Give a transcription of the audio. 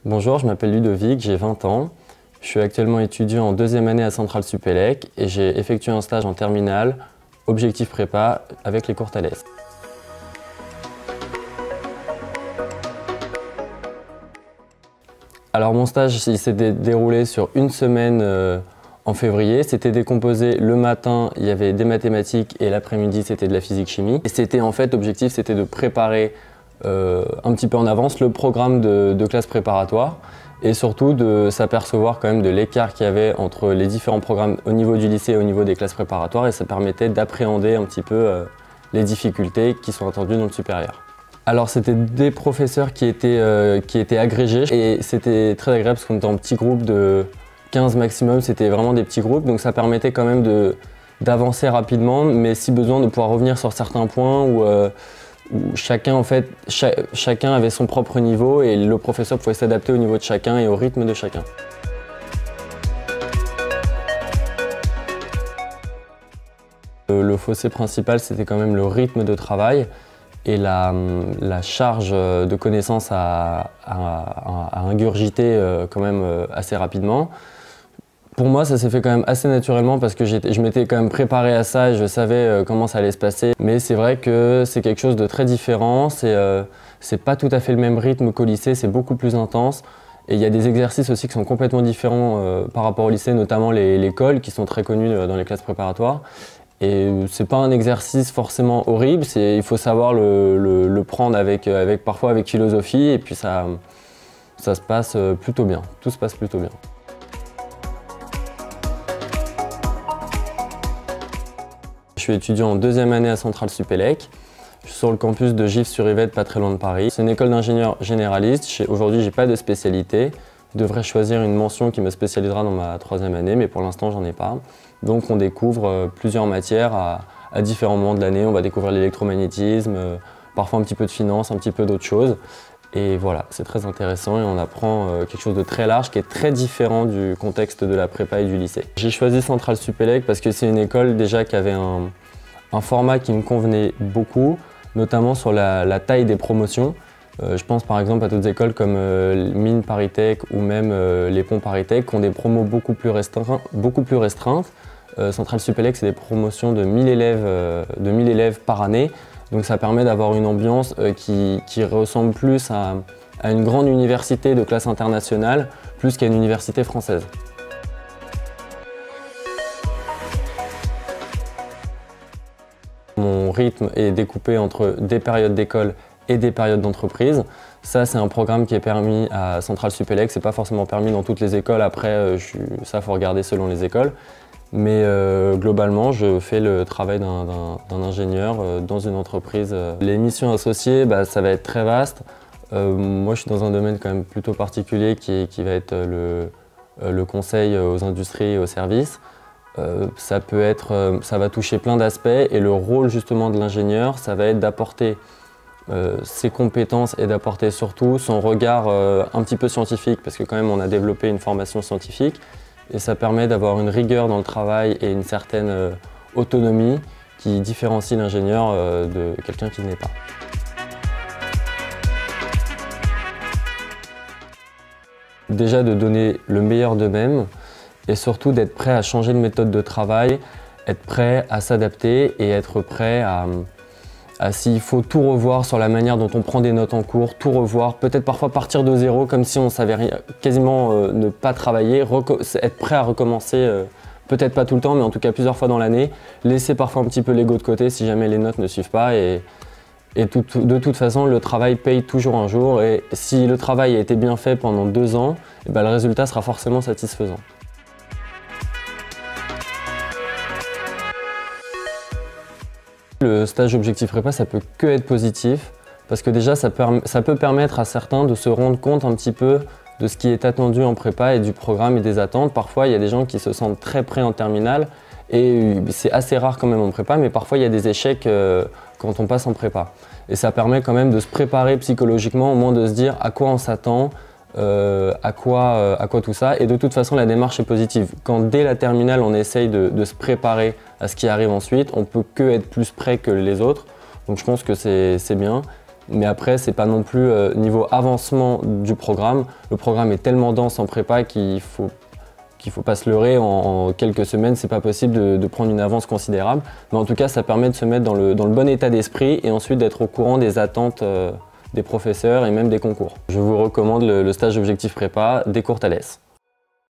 Bonjour, je m'appelle Ludovic, j'ai 20 ans. Je suis actuellement étudiant en deuxième année à Centrale Supélec et j'ai effectué un stage en terminale, objectif prépa, avec les cours Thalès. Alors mon stage il s'est déroulé sur une semaine en février. C'était décomposé le matin, il y avait des mathématiques et l'après-midi c'était de la physique-chimie. Et c'était en fait, l'objectif c'était de préparer un petit peu en avance le programme de classe préparatoire et surtout de s'apercevoir quand même de l'écart qu'il y avait entre les différents programmes au niveau du lycée et au niveau des classes préparatoires, et ça permettait d'appréhender un petit peu les difficultés qui sont attendues dans le supérieur. Alors c'était des professeurs qui étaient agrégés et c'était très agréable parce qu'on était en petits groupes de 15 maximum, c'était vraiment des petits groupes, donc ça permettait quand même d'avancer rapidement, mais si besoin de pouvoir revenir sur certains points où chacun, en fait, chacun avait son propre niveau et le professeur pouvait s'adapter au niveau de chacun et au rythme de chacun. Le fossé principal, c'était quand même le rythme de travail et la charge de connaissances à ingurgiter quand même assez rapidement. Pour moi, ça s'est fait quand même assez naturellement parce que je m'étais quand même préparé à ça et je savais comment ça allait se passer. Mais c'est vrai que c'est quelque chose de très différent, c'est pas tout à fait le même rythme qu'au lycée, c'est beaucoup plus intense. Et il y a des exercices aussi qui sont complètement différents par rapport au lycée, notamment les cols qui sont très connus dans les classes préparatoires. Et c'est pas un exercice forcément horrible, il faut savoir le prendre parfois avec philosophie, et puis ça se passe plutôt bien, tout se passe plutôt bien. Je suis étudiant en deuxième année à Centrale Supélec. Je suis sur le campus de Gif-sur-Yvette, pas très loin de Paris. C'est une école d'ingénieurs généralistes. Aujourd'hui, j'ai pas de spécialité. Je devrais choisir une mention qui me spécialisera dans ma troisième année, mais pour l'instant, j'en ai pas. Donc, on découvre plusieurs matières à différents moments de l'année. On va découvrir l'électromagnétisme, parfois un petit peu de finance, un petit peu d'autres choses. Et voilà, c'est très intéressant et on apprend quelque chose de très large qui est très différent du contexte de la prépa et du lycée. J'ai choisi Centrale Supélec parce que c'est une école déjà qui avait un format qui me convenait beaucoup, notamment sur la taille des promotions. Je pense par exemple à d'autres écoles comme Mines ParisTech ou même les Ponts ParisTech qui ont des promos beaucoup plus restreintes. Centrale Supélec, c'est des promotions de 1000 élèves par année. Donc ça permet d'avoir une ambiance qui ressemble plus à une grande université de classe internationale, plus qu'à une université française. Mon rythme est découpé entre des périodes d'école et des périodes d'entreprise. Ça, c'est un programme qui est permis à Centrale Supélec. C'est pas forcément permis dans toutes les écoles. Après, ça, faut regarder selon les écoles. Mais globalement, je fais le travail d'un ingénieur dans une entreprise. Les missions associées, ça va être très vaste. Moi, je suis dans un domaine quand même plutôt particulier qui va être le conseil aux industries et aux services. Ça va toucher plein d'aspects et le rôle justement de l'ingénieur, ça va être d'apporter ses compétences et d'apporter surtout son regard un petit peu scientifique, parce que quand même on a développé une formation scientifique. Et ça permet d'avoir une rigueur dans le travail et une certaine autonomie qui différencie l'ingénieur de quelqu'un qui ne l'est pas. Déjà de donner le meilleur d'eux-mêmes et surtout d'être prêt à changer de méthode de travail, être prêt à s'adapter et être prêt à s'il faut tout revoir sur la manière dont on prend des notes en cours, tout revoir, peut-être parfois partir de zéro comme si on ne savait rien, quasiment ne pas travailler, être prêt à recommencer, peut-être pas tout le temps mais en tout cas plusieurs fois dans l'année, laisser parfois un petit peu l'ego de côté si jamais les notes ne suivent pas et de toute façon le travail paye toujours un jour et si le travail a été bien fait pendant 2 ans, le résultat sera forcément satisfaisant. Le stage objectif prépa, ça peut que être positif parce que déjà ça peut permettre à certains de se rendre compte un petit peu de ce qui est attendu en prépa et du programme et des attentes. Parfois il y a des gens qui se sentent très prêts en terminale et c'est assez rare quand même en prépa, mais parfois il y a des échecs quand on passe en prépa. Et ça permet quand même de se préparer psychologiquement, au moins de se dire à quoi on s'attend, à quoi tout ça. Et de toute façon la démarche est positive. Quand dès la terminale on essaye de se préparer à ce qui arrive ensuite, on peut que être plus prêt que les autres. Donc je pense que c'est bien. Mais après, c'est pas non plus niveau avancement du programme. Le programme est tellement dense en prépa qu'il faut pas se leurrer. En quelques semaines, c'est pas possible de prendre une avance considérable. Mais en tout cas, ça permet de se mettre dans le bon état d'esprit et ensuite d'être au courant des attentes des professeurs et même des concours. Je vous recommande le stage d'objectif prépa des cours Thalès.